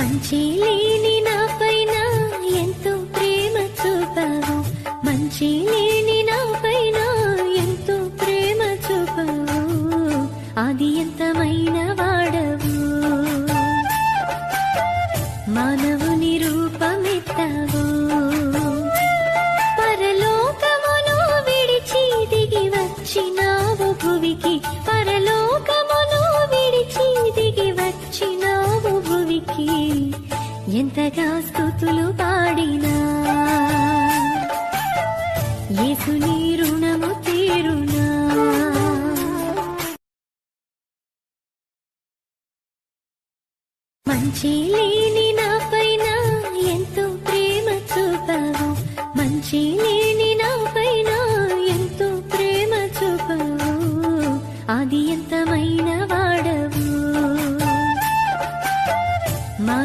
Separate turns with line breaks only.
మంచి లేని నాపైన ఎంతో ప్రేమ చూపావు, మంచి లేని నాపైన ఎంతో ప్రేమ చూపావు, అది ఎంతమైన వాడవు, మానవుని రూపమెత్తావు, పరలోకమును విడిచి దిగి వచ్చినావు భువికి, పరలోకమును విడిచి దిగి వచ్చినావు భువికి, ఎంతగా స్తుతులు పాడినా యేసుని రుణము తీరునా. మంచి లేని నాపైన ఎంతో ప్రేమ చూపావు, మంచి